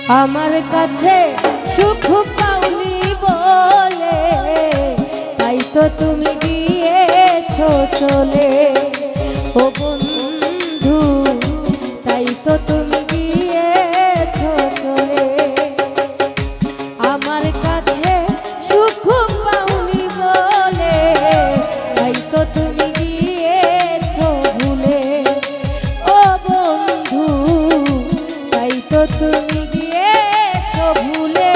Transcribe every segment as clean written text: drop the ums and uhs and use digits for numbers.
আমার কাছে সুখ পাওনি বলে তাই তো তুমি গিয়েছো চলে ও বন্ধু, তাই তো তুমি গিয়েছো চলে। আমার কাছে সুখ পাওনি বলে তাই তো তুমি গিয়েছো ভুলে ও বন্ধু, তাই তো তুমি গিয়েছো ভুলে।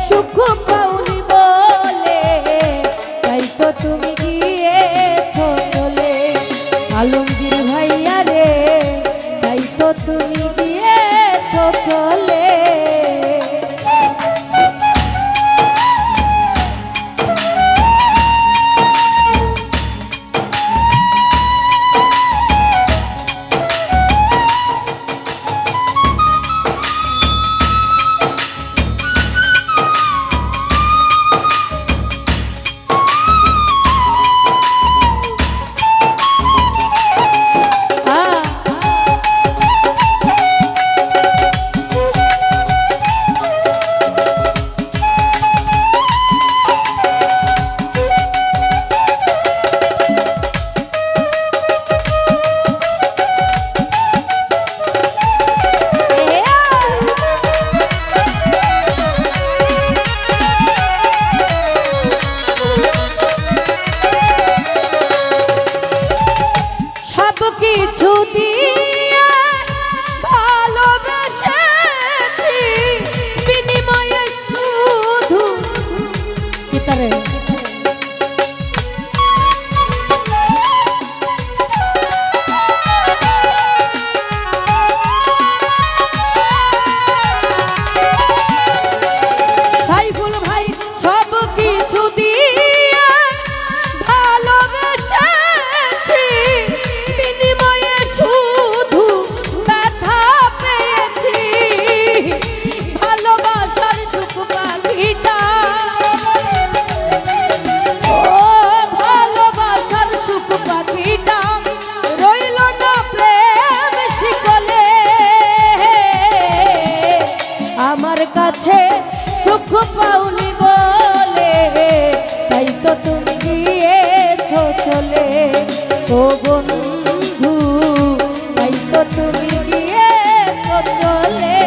সুখ পাওনি বলে তাই তো তুমি গিয়েছো চলে আলমগীর ভাইয়া রে, তাই তো তুমি গিয়েছো চলে। কিছু দিয়ে ভালোবেসেছি বিনিময়ে শুধু কিতারে সাইফুল ভাই সব কিছু দিয়ে সুখ পাওনি বলে তাই তো তুমি গিয়েছো চলে ও বন্ধু, তাই তো তুমি গিয়েছো চলে।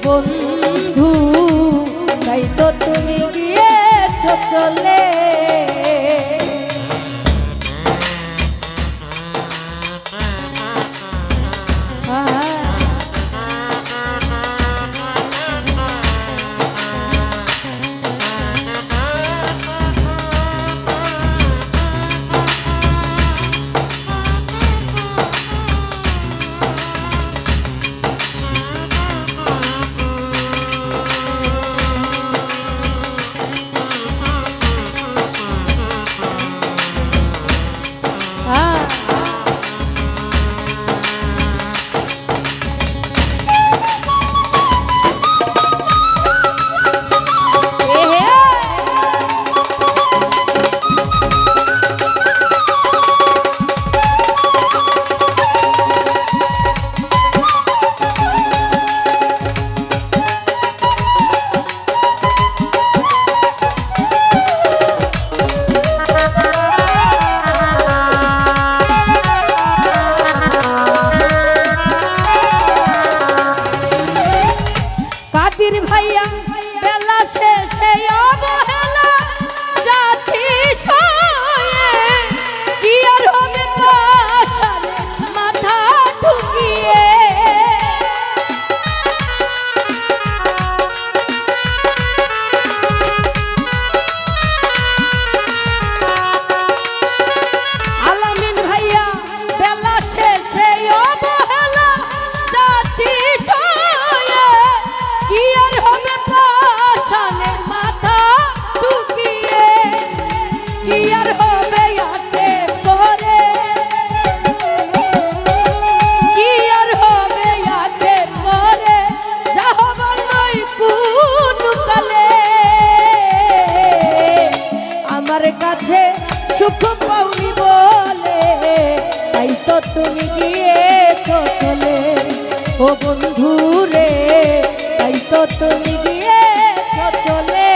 বন্ধু তাই তো তুমি গিয়েছ চলে ভাইয়া বেলা শেষে অবহেলা যাচ্ছি সয়ে কি আর হবে পাশারে মাথা ঠুকিয়ে আলামিন ভাইয়া বেলা শেষে অবহেলা যাচ্ছি সয়ে কি আর হবে পাশানে মাথা ঠুকিয়ে কি আর হবে আতে পরে কি আর হবে আতে পরে যা হবার নয় কোন কালে আমার কাছে সুখ পাওনি বলে তাই তো তুমি গিয়েছ চলে ও বন্ধু রে তাই তো তুমি গিয়েছ চলে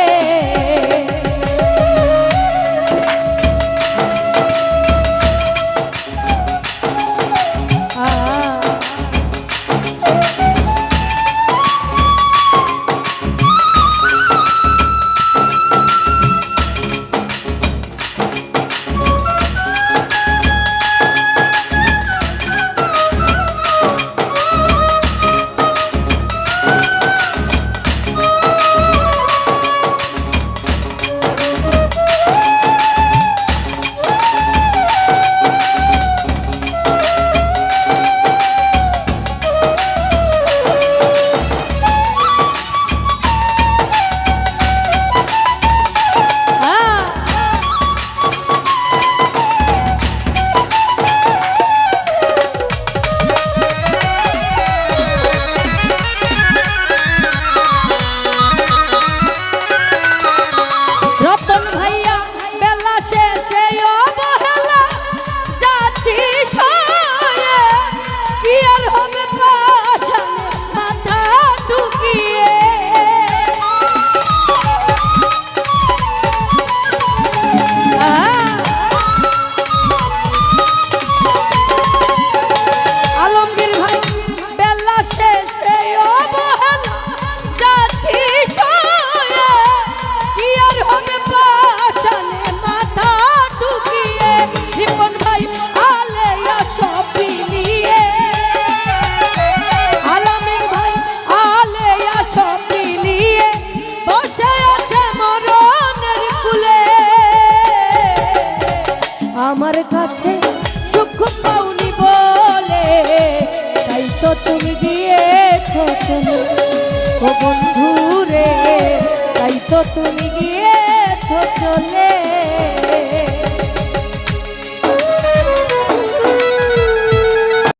আমার কাছে সুখ পাওনি বলে তাই তো তুমি গিয়েছ চলে ও বন্ধু রে তাই তো তুমি